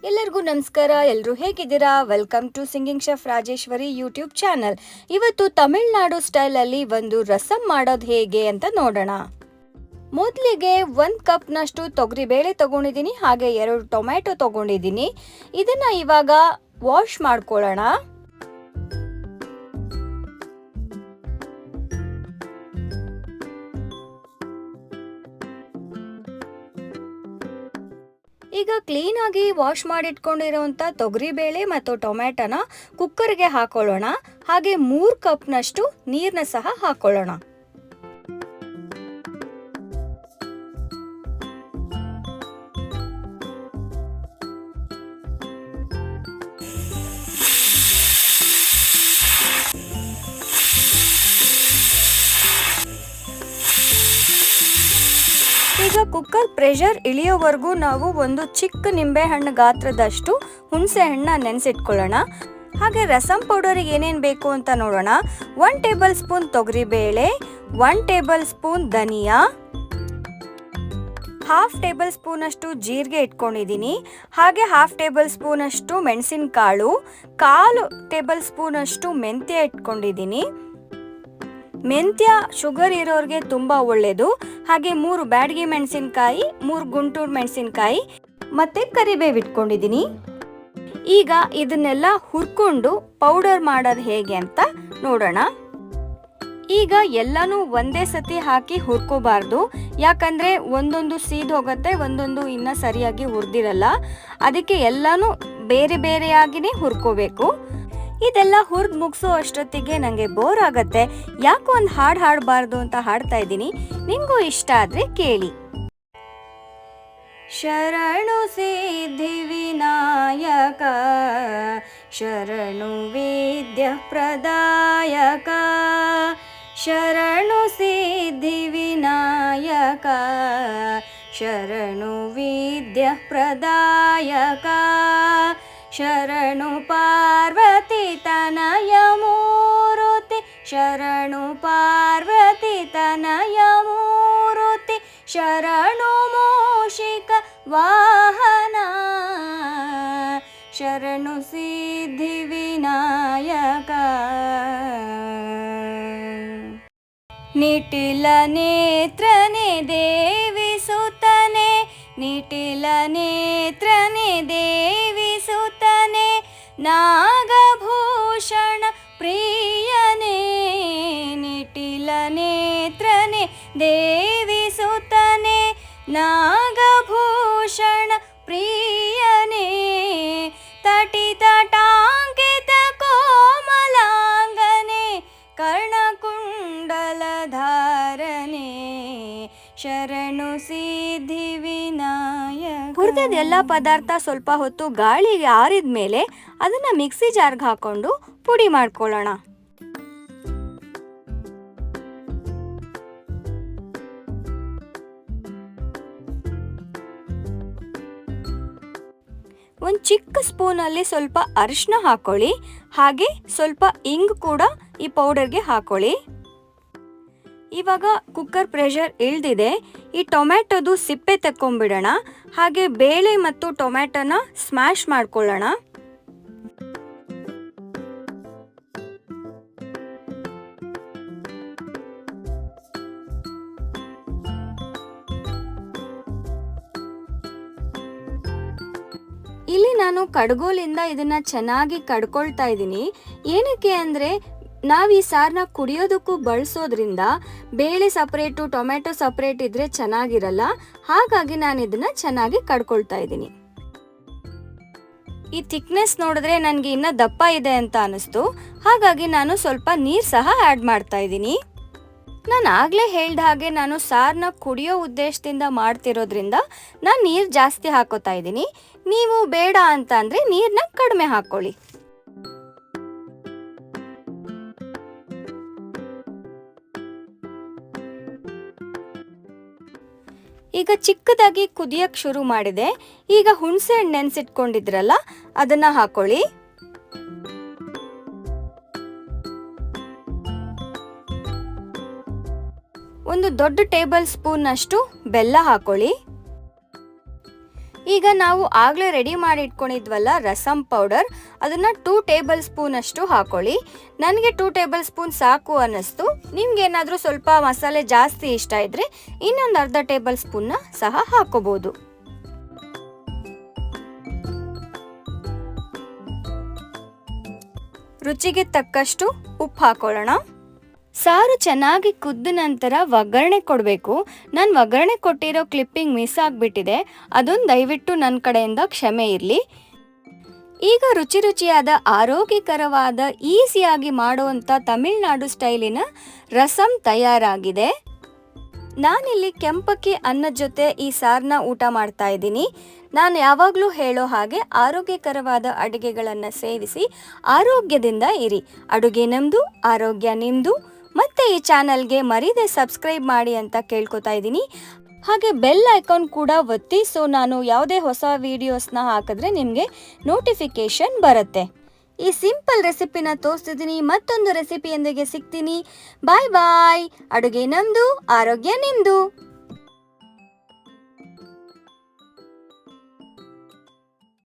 ಎಲ್ಲರಿಗೂ ನಮಸ್ಕಾರ. ಎಲ್ಲರೂ ಹೇಗಿದ್ದೀರಾ? Welcome to singing chef Rajeshwari YouTube channel. ಇವತ್ತು ತಮಿಳ್ನಾಡು ಸ್ಟೈಲಲ್ಲಿ ಒಂದು ರಸಂ ಮಾಡೋದು ಹೇಗೆ ಅಂತ ನೋಡೋಣ. ಮೊದಲಿಗೆ 1 ಕಪ್ನಷ್ಟು ತೊಗರಿಬೇಳೆ ತೊಗೊಂಡಿದ್ದೀನಿ, ಹಾಗೆ 2 ಟೊಮ್ಯಾಟೊ ತೊಗೊಂಡಿದ್ದೀನಿ. ಇದನ್ನು ಇವಾಗ ವಾಶ್ ಮಾಡ್ಕೊಳ್ಳೋಣ. ಈಗ ಕ್ಲೀನಾಗಿ ವಾಶ್ ಮಾಡಿಟ್ಕೊಂಡಿರೋಂಥ ತೊಗರಿಬೇಳೆ ಮತ್ತು ಟೊಮ್ಯಾಟೊನ ಕುಕ್ಕರ್ಗೆ ಹಾಕೊಳ್ಳೋಣ. ಹಾಗೆ 3 ಕಪ್ನಷ್ಟು ನೀರನ್ನ ಸಹ ಹಾಕೊಳ್ಳೋಣ. ಈಗ ಕುಕ್ಕರ್ ಪ್ರೆಷರ್ ಇಳಿಯೋವರೆಗೂ ನಾವು ಒಂದು ಚಿಕ್ಕ ನಿಂಬೆಹಣ್ಣು ಗಾತ್ರದಷ್ಟು ಹುಣಸೆ ಹಣ್ಣನ್ನ ನೆನೆಸಿಟ್ಕೊಳ್ಳೋಣ. ಹಾಗೆ ರಸಂ ಪೌಡರಿಗೆ ಏನೇನು ಬೇಕು ಅಂತ ನೋಡೋಣ. 1 ಟೇಬಲ್ ಸ್ಪೂನ್ ತೊಗರಿಬೇಳೆ, 1 ಟೇಬಲ್ ಸ್ಪೂನ್ ಧನಿಯಾ, 1/2 ಟೇಬಲ್ ಸ್ಪೂನಷ್ಟು ಜೀರಿಗೆ ಇಟ್ಕೊಂಡಿದ್ದೀನಿ. ಹಾಗೆ 1/2 ಟೇಬಲ್ ಸ್ಪೂನಷ್ಟು ಮೆಣಸಿನಕಾಳು, 1/4 ಟೇಬಲ್ ಸ್ಪೂನಷ್ಟು ಮೆಂತ್ಯ ಇಟ್ಕೊಂಡಿದ್ದೀನಿ. ಮೆಂತ್ಯ ಶುಗರ್ ಇರೋರಿಗೆ ತುಂಬ ಒಳ್ಳೆಯದು. ಹಾಗೆ 3 ಬ್ಯಾಡಗಿ ಮೆಣಸಿನಕಾಯಿ, 3 ಗುಂಟೂರು ಮೆಣಸಿನಕಾಯಿ ಮತ್ತು ಕರಿಬೇವು ಇಟ್ಕೊಂಡಿದ್ದೀನಿ. ಈಗ ಇದನ್ನೆಲ್ಲ ಹುರ್ಕೊಂಡು ಪೌಡರ್ ಮಾಡೋದು ಹೇಗೆ ಅಂತ ನೋಡೋಣ. ಈಗ ಎಲ್ಲನೂ ಒಂದೇ ಸತಿ ಹಾಕಿ ಹುರ್ಕೋಬಾರ್ದು, ಯಾಕಂದರೆ ಒಂದೊಂದು ಸೀದ್ ಹೋಗುತ್ತೆ, ಒಂದೊಂದು ಇನ್ನೂ ಸರಿಯಾಗಿ ಹುರಿದಿರಲ್ಲ. ಅದಕ್ಕೆ ಎಲ್ಲನೂ ಬೇರೆ ಬೇರೆಯಾಗಿಯೇ ಹುರ್ಕೋಬೇಕು. ಇದೆಲ್ಲ ಹುರಿದು ಮುಗಿಸೋ ಅಷ್ಟೊತ್ತಿಗೆ ನನಗೆ ಬೋರ್ ಆಗುತ್ತೆ. ಯಾಕೋ ಒಂದು ಹಾಡು ಹಾಡಬಾರ್ದು ಅಂತ ಹಾಡ್ತಾ ಇದ್ದೀನಿ. ನಿಮಗೂ ಇಷ್ಟ ಆದರೆ ಕೇಳಿ. ಶರಣು ಸಿದ್ಧಿ ವಿನಾಯಕ, ಶರಣು ವಿದ್ಯ ಪ್ರದಾಯಕ, ಶರಣು ಸಿದ್ಧಿ ವಿನಾಯಕ, ಶರಣು ವಿದ್ಯ ಪ್ರದಾಯಕ, ಶರಣು ಪಾರ್ವತಿ ತನಯ ಮೂರುತಿ, ಶರಣು ಪಾರ್ವತಿ ತನಯ ಮೂರುತಿ, ಶರಣು ಮೂಷಿಕ ವಾಹನ, ಶರಣು ಸಿದ್ಧಿ ವಿನಾಯಕ. ನಿಟಿಲ ನೇತ್ರನೆ ದೇವಿ ಸುತನೆ, ನಿಟಿಲ ನೇತ್ರನೆ ದೇವಿ ಸುತನೆ, ನಾಗಭೂಷಣ ಪ್ರಿಯನೇ, ನಿಟಿಲ ನೇತ್ರನೆ ದೇವಿ ಸುತನೆ, ನಾಗಭೂಷಣ ಪ್ರಿಯನೇ, ತಟಿತಟಾಂಕಿತ ಕೋಮಲಾಂಗನೆ, ಕರ್ಣಕುಂಡಲಧಾರನೆ, ಶರಣು ಸಿದ್ಧಿ ವಿನಾಯಕ. ಹುರಿದ ಎಲ್ಲ ಪದಾರ್ಥ ಸ್ವಲ್ಪ ಹೊತ್ತು ಗಾಳಿಗೆ ಆರಿದ ಮೇಲೆ ಅದನ್ನು ಮಿಕ್ಸಿ ಜಾರ್ಗೆ ಹಾಕೊಂಡು ಪುಡಿ ಮಾಡ್ಕೊಳ್ಳೋಣ. ಒಂದು ಚಿಕ್ಕ ಸ್ಪೂನಲ್ಲಿ ಸ್ವಲ್ಪ ಅರಿಶಿನ ಹಾಕೊಳ್ಳಿ. ಹಾಗೆ ಸ್ವಲ್ಪ ಇಂಗು ಕೂಡ ಈ ಪೌಡರ್ಗೆ ಹಾಕೊಳ್ಳಿ. ಇವಾಗ ಕುಕ್ಕರ್ ಪ್ರೆಷರ್ ಇಳಿದಿದೆ. ಈ ಟೊಮ್ಯಾಟೊದು ಸಿಪ್ಪೆ ತಕ್ಕೊಂಬಿಡೋಣ. ಹಾಗೆ ಬೇಳೆ ಮತ್ತು ಟೊಮ್ಯಾಟೊನ ಸ್ಮ್ಯಾಶ್ ಮಾಡ್ಕೊಳ್ಳೋಣ. ಇಲ್ಲಿ ನಾನು ಕಡ್ಗೋಲಿಂದ ಇದನ್ನ ಚೆನ್ನಾಗಿ ಕಡ್ಕೊಳ್ತಾ ಇದ್ದೀನಿ. ಏನಕ್ಕೆ ಅಂದರೆ ನಾವು ಈ ಸಾರನ್ನ ಕುಡಿಯೋದಕ್ಕೂ ಬಳಸೋದ್ರಿಂದ ಬೇಳೆ ಸಪ್ರೇಟು ಟೊಮೆಟೊ ಸಪ್ರೇಟ್ ಇದ್ರೆ ಚೆನ್ನಾಗಿರಲ್ಲ. ಹಾಗಾಗಿ ನಾನು ಇದನ್ನ ಚೆನ್ನಾಗಿ ಕಡ್ಕೊಳ್ತಾ ಇದ್ದೀನಿ. ಈ ಥಿಕ್ನೆಸ್ ನೋಡಿದ್ರೆ ನನಗೆ ಇನ್ನೂ ದಪ್ಪ ಇದೆ ಅಂತ ಅನಿಸ್ತು. ಹಾಗಾಗಿ ನಾನು ಸ್ವಲ್ಪ ನೀರು ಸಹ ಆ್ಯಡ್ ಮಾಡ್ತಾ ಇದ್ದೀನಿ. ನಾನು ಆಗಲೇ ಹೇಳ್ದ ಹಾಗೆ ನಾನು ಸಾರನ್ನ ಕುಡಿಯೋ ಉದ್ದೇಶದಿಂದ ಮಾಡ್ತಿರೋದ್ರಿಂದ ನಾನು ನೀರು ಜಾಸ್ತಿ ಹಾಕೋತಾ ಇದ್ದೀನಿ. ನೀವು ಬೇಡ ಅಂತ ಅಂದರೆ ನೀರನ್ನ ಕಡಿಮೆ ಹಾಕ್ಕೊಳ್ಳಿ. ಈಗ ಚಿಕ್ಕದಾಗಿ ಕುದಿಯಕ್ಕೆ ಶುರು ಮಾಡಿದೆ. ಈಗ ಹುಣಸೆ ಹಣ್ಣು ನೆನೆಸಿಟ್ಕೊಂಡಿದ್ರಲ್ಲ ಅದನ್ನು ಹಾಕೊಳ್ಳಿ. ಒಂದು ದೊಡ್ಡ ಟೇಬಲ್ ಸ್ಪೂನ್ ಅಷ್ಟು ಬೆಲ್ಲ ಹಾಕೊಳ್ಳಿ. ಈಗ ನಾವು ಆಗಲೇ ರೆಡಿ ಮಾಡಿ ಇಟ್ಕೊಂಡಿದ್ವಲ್ಲ ರಸಂ ಪೌಡರ್, ಅದನ್ನು 2 ಟೇಬಲ್ ಸ್ಪೂನ್ ಅಷ್ಟು ಹಾಕೊಳ್ಳಿ. ನನಗೆ 2 ಟೇಬಲ್ ಸ್ಪೂನ್ ಸಾಕು ಅನ್ನಿಸ್ತು. ನಿಮ್ಗೇನಾದರೂ ಸ್ವಲ್ಪ ಮಸಾಲೆ ಜಾಸ್ತಿ ಇಷ್ಟ ಇದ್ದರೆ ಇನ್ನೊಂದು ಅರ್ಧ ಟೇಬಲ್ ಸ್ಪೂನ್ನ ಸಹ ಹಾಕೋಬೋದು. ರುಚಿಗೆ ತಕ್ಕಷ್ಟು ಉಪ್ಪು ಹಾಕೊಳ್ಳೋಣ. ಸಾರು ಚೆನ್ನಾಗಿ ಕುದ್ದ ನಂತರ ಒಗ್ಗರಣೆ ಕೊಡಬೇಕು. ನಾನು ಒಗ್ಗರಣೆ ಕೊಟ್ಟಿರೋ ಕ್ಲಿಪ್ಪಿಂಗ್ ಮಿಸ್ ಆಗಿಬಿಟ್ಟಿದೆ, ಅದೊಂದು ದಯವಿಟ್ಟು ನನ್ನ ಕಡೆಯಿಂದ ಕ್ಷಮೆ ಇರಲಿ. ಈಗ ರುಚಿಯಾದ ಆರೋಗ್ಯಕರವಾದ ಈಸಿಯಾಗಿ ಮಾಡುವಂಥ ತಮಿಳುನಾಡು ಸ್ಟೈಲಿನ ರಸಂ ತಯಾರಾಗಿದೆ. ನಾನಿಲ್ಲಿ ಕೆಂಪಕ್ಕಿ ಅನ್ನದ ಜೊತೆ ಈ ಸಾರನ್ನ ಊಟ ಮಾಡ್ತಾ ಇದ್ದೀನಿ. ನಾನು ಯಾವಾಗಲೂ ಹೇಳೋ ಹಾಗೆ ಆರೋಗ್ಯಕರವಾದ ಅಡುಗೆಗಳನ್ನು ಸೇವಿಸಿ ಆರೋಗ್ಯದಿಂದ ಇರಿ. ಅಡುಗೆ ನಮ್ಮದು, ಆರೋಗ್ಯ ನಿಮ್ಮದು. ಮತ್ತು ಈ ಚಾನಲ್ಗೆ ಮರೀದೆ ಸಬ್ಸ್ಕ್ರೈಬ್ ಮಾಡಿ ಅಂತ ಕೇಳ್ಕೊತಾ ಇದ್ದೀನಿ. ಹಾಗೆ ಬೆಲ್ ಐಕಾನ್ ಕೂಡ ಒತ್ತಿ, ಸೊ ನಾನು ಯಾವುದೇ ಹೊಸ ವೀಡಿಯೋಸ್ನ ಹಾಕಿದ್ರೆ ನಿಮಗೆ ನೋಟಿಫಿಕೇಷನ್ ಬರುತ್ತೆ. ಈ ಸಿಂಪಲ್ ರೆಸಿಪಿನ ತೋರಿಸ್ತಿದ್ದೀನಿ. ಮತ್ತೊಂದು ರೆಸಿಪಿಯೊಂದಿಗೆ ಸಿಗ್ತೀನಿ. ಬಾಯ್ ಬಾಯ್. ಅಡುಗೆ ನಮ್ಮದು, ಆರೋಗ್ಯ ನಿಮ್ಮದು.